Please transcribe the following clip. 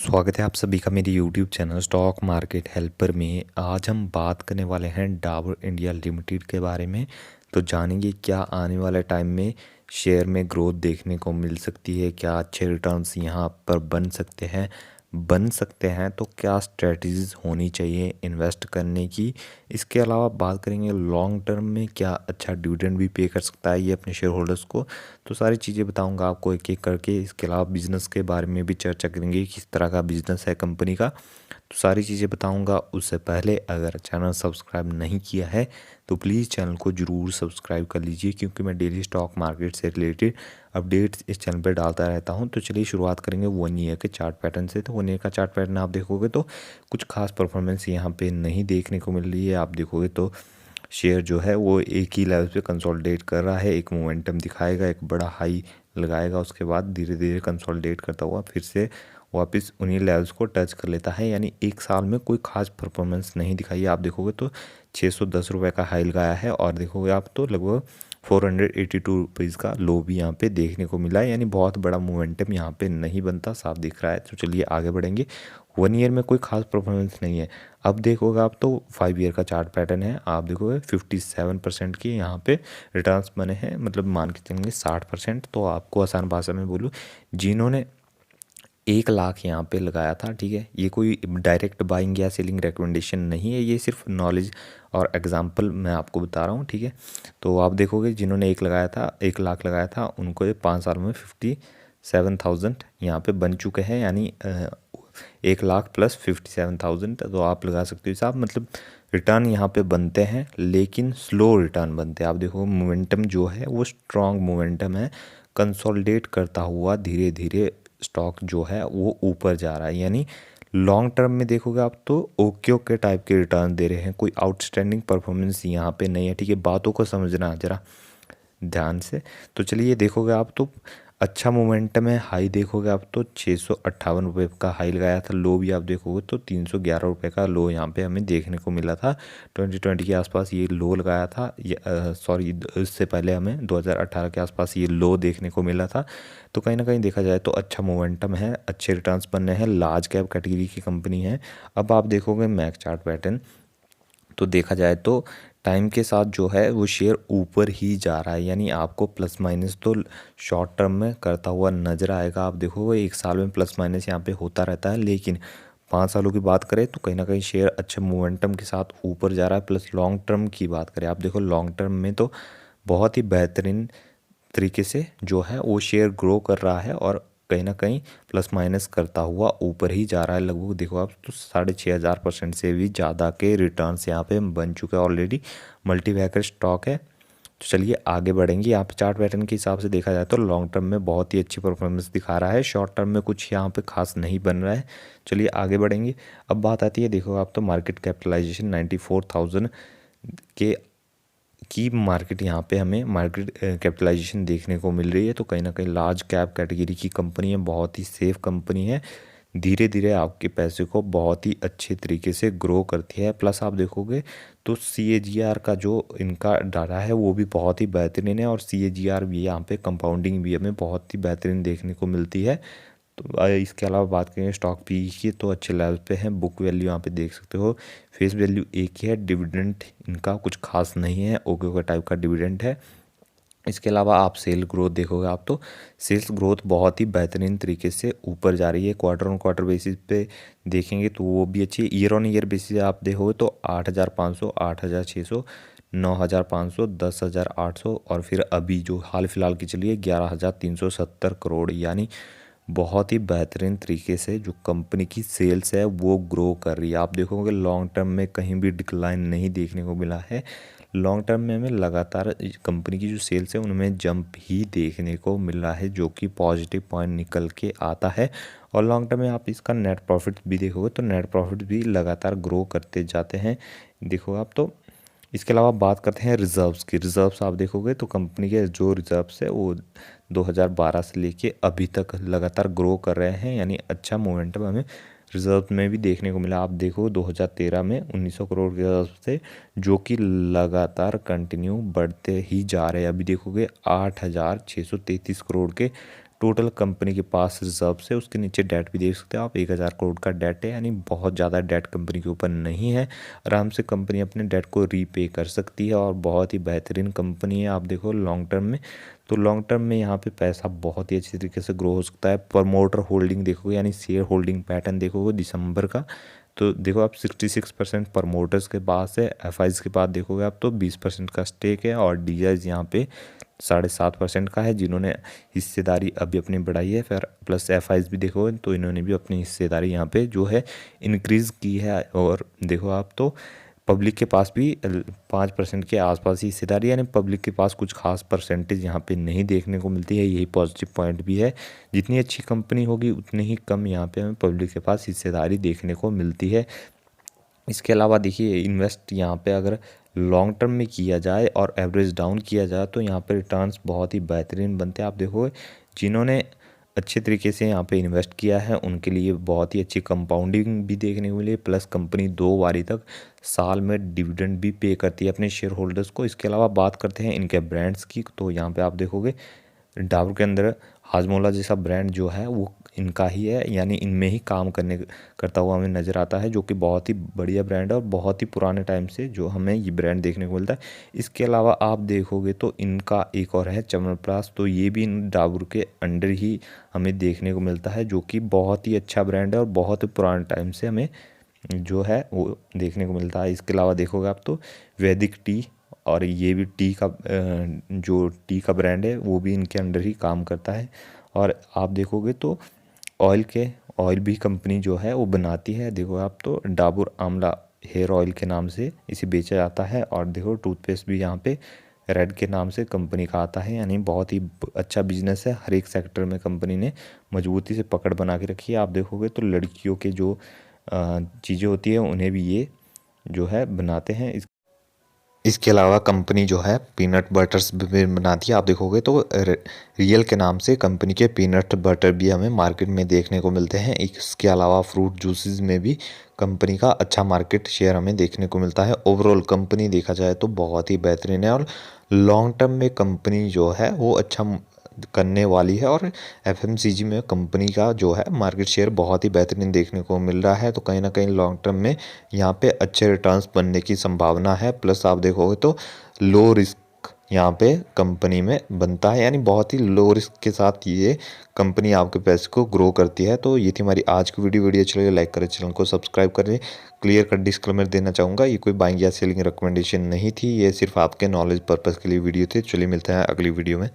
स्वागत है आप सभी का मेरे YouTube channel stock market helper में। आज हम बात करने वाले हैं डाबर इंडिया लिमिटेड के बारे में। तो जानेंगे क्या आने वाले टाइम में शेयर में ग्रोथ देखने को मिल सकती है, क्या अच्छे रिटर्न्स यहाँ पर बन सकते हैं तो क्या स्ट्रेटजीज होनी चाहिए इन्वेस्ट करने की। इसके अलावा बात करेंगे लॉन्ग टर्म में क्या अच्छा डिविडेंड भी पे कर सकता है ये अपने शेयर होल्डर्स को। तो सारी चीज़ें बताऊंगा आपको एक एक करके। इसके अलावा बिजनेस के बारे में भी चर्चा करेंगे, किस तरह का बिजनेस है कंपनी का, तो सारी चीज़ें बताऊंगा। उससे पहले अगर चैनल सब्सक्राइब नहीं किया है तो प्लीज़ चैनल को ज़रूर सब्सक्राइब कर लीजिए, क्योंकि मैं डेली स्टॉक मार्केट से रिलेटेड अपडेट्स इस चैनल पर डालता रहता हूं। तो चलिए शुरुआत करेंगे 1 ईयर के चार्ट पैटर्न से। तो 1 ईयर का चार्ट पैटर्न आप देखोगे तो कुछ खास परफॉर्मेंस यहाँ पे नहीं देखने को मिल रही है। आप देखोगे तो शेयर जो है वो एक ही लेवल पे कंसोलिडेट कर रहा है, एक मोमेंटम दिखाएगा, एक बड़ा हाई लगाएगा, उसके बाद धीरे धीरे कंसोलिडेट करता हुआ फिर से वापस उन्हीं लेवल्स को टच कर लेता है। यानी एक साल में कोई खास परफॉर्मेंस नहीं दिखाई है। आप देखोगे तो 610 रुपये का हाई लगाया है और देखोगे आप तो लगभग 482 रुपीज़ का लो भी यहाँ पे देखने को मिला है। यानी बहुत बड़ा मोमेंटम यहाँ पे नहीं बनता, साफ दिख रहा है। तो चलिए आगे बढ़ेंगे। 1 ईयर में कोई खास परफॉर्मेंस नहीं है। अब देखोगे आप तो 5 ईयर का चार्ट पैटर्न है। आप देखोगे 57% के यहाँ पे रिटर्न्स बने हैं, मतलब मान के चलेंगे 60%। तो आपको आसान भाषा में बोलूँ, जिन्होंने 1 लाख यहाँ पे लगाया था, ठीक है, ये कोई डायरेक्ट बाइंग या सेलिंग रिकमेंडेशन नहीं है, ये सिर्फ नॉलेज और एग्जांपल मैं आपको बता रहा हूँ, ठीक है। तो आप देखोगे जिन्होंने 1 लाख लगाया था उनको ये 5 साल में 57,000 यहाँ पे बन चुके हैं। यानी 1 लाख प्लस 57,000। तो आप लगा सकते हो हिसाब, मतलब रिटर्न यहाँ पे बनते हैं लेकिन स्लो रिटर्न बनते हैं। आप देखो मोमेंटम जो है वो स्ट्रॉन्ग मोमेंटम है, कंसोलिडेट करता हुआ धीरे धीरे स्टॉक जो है वो ऊपर जा रहा है। यानी लॉन्ग टर्म में देखोगे आप तो ओके ओके टाइप के रिटर्न दे रहे हैं, कोई आउटस्टैंडिंग परफॉर्मेंस यहाँ पे नहीं है, ठीक है। बातों को समझना जरा ध्यान से। तो चलिए देखोगे आप तो अच्छा मोमेंटम है। हाई देखोगे आप तो 658 रुपये का हाई लगाया था, लो भी आप देखोगे तो 311 रुपये का लो यहाँ पे हमें देखने को मिला था। 2020 के आसपास ये लो लगाया था, सॉरी इससे पहले हमें 2018 के आसपास ये लो देखने को मिला था। तो कहीं ना कहीं देखा जाए तो अच्छा मोमेंटम है, अच्छे रिटर्न्स बनने हैं, लार्ज कैप कैटेगरी की कंपनी है। अब आप देखोगे मैक चार्ट पैटर्न, तो देखा जाए तो टाइम के साथ जो है वो शेयर ऊपर ही जा रहा है। यानी आपको प्लस माइनस तो शॉर्ट टर्म में करता हुआ नजर आएगा। आप देखो एक साल में प्लस माइनस यहाँ पे होता रहता है, लेकिन 5 सालों की बात करें तो कहीं ना कहीं शेयर अच्छे मोमेंटम के साथ ऊपर जा रहा है। प्लस लॉन्ग टर्म की बात करें, आप देखो लॉन्ग टर्म में तो बहुत ही बेहतरीन तरीके से जो है वो शेयर ग्रो कर रहा है और कहीं ना कहीं प्लस माइनस करता हुआ ऊपर ही जा रहा है। लगभग देखो आप तो 6,500% से भी ज़्यादा के रिटर्न्स यहाँ पे बन चुके हैं ऑलरेडी। मल्टी बैकर स्टॉक है। तो चलिए आगे बढ़ेंगे। यहाँ पे चार्ट पैटर्न के हिसाब से देखा जाए तो लॉन्ग टर्म में बहुत ही अच्छी परफॉर्मेंस दिखा रहा है, शॉर्ट टर्म में कुछ यहाँ पे खास नहीं बन रहा है। चलिए आगे बढ़ेंगे। अब बात आती है, देखो आप तो मार्केट कैपिटलाइजेशन 94,000 के की मार्केट यहाँ पे हमें मार्केट कैपिटलाइजेशन देखने को मिल रही है। तो कहीं ना कहीं लार्ज कैप कैटेगरी की कंपनी है, बहुत ही सेफ कंपनी है, धीरे धीरे आपके पैसे को बहुत ही अच्छे तरीके से ग्रो करती है। प्लस आप देखोगे तो CAGR का जो इनका डाटा है वो भी बहुत ही बेहतरीन है और CAGR भी यहाँ पे कंपाउंडिंग भी हमें बहुत ही बेहतरीन देखने को मिलती है। तो इसके अलावा बात करें स्टॉक पी की तो अच्छे लेवल पे है। बुक वैल्यू यहाँ पे देख सकते हो, फेस वैल्यू एक ही है। डिविडेंड इनका कुछ खास नहीं है, ओके ओके टाइप का डिविडेंड है। इसके अलावा आप सेल ग्रोथ देखोगे आप तो सेल्स ग्रोथ बहुत ही बेहतरीन तरीके से ऊपर जा रही है। क्वार्टर ऑन क्वार्टर बेसिस पे देखेंगे तो वो भी अच्छी है। ईयर ऑन ईयर बेसिस आप देखोगे तो 8,500, 8,600, 9,500, 10,800 और फिर अभी जो हाल फिलहाल की चलिए 11,370 करोड़। यानी बहुत ही बेहतरीन तरीके से जो कंपनी की सेल्स है वो ग्रो कर रही है। आप देखोगे लॉन्ग टर्म में कहीं भी डिक्लाइन नहीं देखने को मिला है। लॉन्ग टर्म में हमें लगातार कंपनी की जो सेल्स है उनमें जंप ही देखने को मिल रहा है, जो कि पॉजिटिव पॉइंट निकल के आता है। और लॉन्ग टर्म में आप इसका नेट प्रॉफिट भी देखोगे तो नेट प्रॉफिट भी लगातार ग्रो करते जाते हैं, देखो आप तो। इसके अलावा बात करते हैं रिजर्व्स की। रिजर्व्स आप देखोगे तो कंपनी के जो रिजर्व्स है वो 2012 से लेके अभी तक लगातार ग्रो कर रहे हैं। यानी अच्छा मोमेंटम हमें रिजर्व में भी देखने को मिला। आप देखो 2013 में 1900 करोड़ के रिजर्व थे, जो कि लगातार कंटिन्यू बढ़ते ही जा रहे हैं। अभी देखोगे 8,633 करोड़ के टोटल कंपनी के पास रिजर्व है, उसके नीचे डेट भी देख सकते हो आप, 1000 करोड़ का डेट है, यानी बहुत ज़्यादा डेट कंपनी के ऊपर नहीं है। आराम से कंपनी अपने डेट को रीपे कर सकती है और बहुत ही बेहतरीन कंपनी है। आप देखो लॉन्ग टर्म में, तो लॉन्ग टर्म में यहाँ पे पैसा बहुत ही अच्छी तरीके से ग्रो हो सकता है। प्रमोटर होल्डिंग देखोगे, यानी शेयर होल्डिंग पैटर्न देखोगे दिसंबर का, तो देखो आप 66% प्रमोटर्स के पास है। एफआईज के पास देखोगे आप तो 20% का स्टेक है, और डीआईज यहाँ पे 7.5% का है, जिन्होंने हिस्सेदारी अभी अपनी बढ़ाई है। फिर प्लस एफआईज भी देखोगे तो इन्होंने भी अपनी हिस्सेदारी यहाँ पे जो है इंक्रीज़ की है। और देखो आप तो पब्लिक के पास भी 5% के आसपास ही हिस्सेदारी, यानी पब्लिक के पास कुछ खास परसेंटेज यहाँ पे नहीं देखने को मिलती है। यही पॉजिटिव पॉइंट भी है, जितनी अच्छी कंपनी होगी उतनी ही कम यहाँ पे हमें पब्लिक के पास हिस्सेदारी देखने को मिलती है। इसके अलावा देखिए इन्वेस्ट यहाँ पे अगर लॉन्ग टर्म में किया जाए और एवरेज डाउन किया जाए तो यहाँ पे रिटर्न्स बहुत ही बेहतरीन बनते हैं। आप देखोगे जिन्होंने अच्छे तरीके से यहाँ पे इन्वेस्ट किया है उनके लिए बहुत ही अच्छी कंपाउंडिंग भी देखने को मिली, प्लस कंपनी 2 बारी तक साल में डिविडेंड भी पे करती है अपने शेयर होल्डर्स को। इसके अलावा बात करते हैं इनके ब्रांड्स की, तो यहाँ पे आप देखोगे डाबर के अंदर हाजमोला जैसा ब्रांड जो है वो इनका ही है, यानी इनमें ही काम करता हुआ हमें नज़र आता है, जो कि बहुत ही बढ़िया ब्रांड है और बहुत ही पुराने टाइम से जो हमें ये ब्रांड देखने को मिलता है। इसके अलावा आप देखोगे तो इनका एक और है च्यवनप्राश, तो ये भी इन डाबर के अंडर ही हमें देखने को मिलता है, जो कि बहुत ही अच्छा ब्रांड है और बहुत ही पुराने टाइम से हमें जो है वो देखने को मिलता है। इसके अलावा देखोगे आप तो वैदिक टी, और ये भी टी का जो टी का ब्रांड है वो भी इनके अंडर ही काम करता है। और आप देखोगे तो ऑयल भी कंपनी जो है वो बनाती है। देखो आप तो डाबर आंवला हेयर ऑयल के नाम से इसे बेचा जाता है, और देखो टूथपेस्ट भी यहाँ पे रेड के नाम से कंपनी का आता है, यानी बहुत ही अच्छा बिजनेस है। हर एक सेक्टर में कंपनी ने मजबूती से पकड़ बना के रखी है। आप देखोगे तो लड़कियों के जो चीज़ें होती है उन्हें भी ये जो है बनाते हैं। इसके अलावा कंपनी जो है पीनट बटर्स भी बनाती है। आप देखोगे तो रियल के नाम से कंपनी के पीनट बटर भी हमें मार्केट में देखने को मिलते हैं। इसके अलावा फ्रूट जूसेस में भी कंपनी का अच्छा मार्केट शेयर हमें देखने को मिलता है। ओवरऑल कंपनी देखा जाए तो बहुत ही बेहतरीन है, और लॉन्ग टर्म में कंपनी जो है वो अच्छा करने वाली है, और एफएमसीजी में कंपनी का जो है मार्केट शेयर बहुत ही बेहतरीन देखने को मिल रहा है। तो कहीं ना कहीं लॉन्ग टर्म में यहाँ पे अच्छे रिटर्न्स बनने की संभावना है। प्लस आप देखोगे तो लो रिस्क यहाँ पे कंपनी में बनता है, यानी बहुत ही लो रिस्क के साथ ये कंपनी आपके पैसे को ग्रो करती है। तो ये थी हमारी आज की वीडियो अच्छी लगे लाइक करें, चैनल को सब्सक्राइब करें। क्लियर कट डिस्क्लेमर देना चाहूँगा, ये कोई बाइंग या सेलिंग रिकमेंडेशन नहीं थी, ये सिर्फ आपके नॉलेज पर्पज़ के लिए वीडियो थे। चलिए मिलते हैं अगली वीडियो में।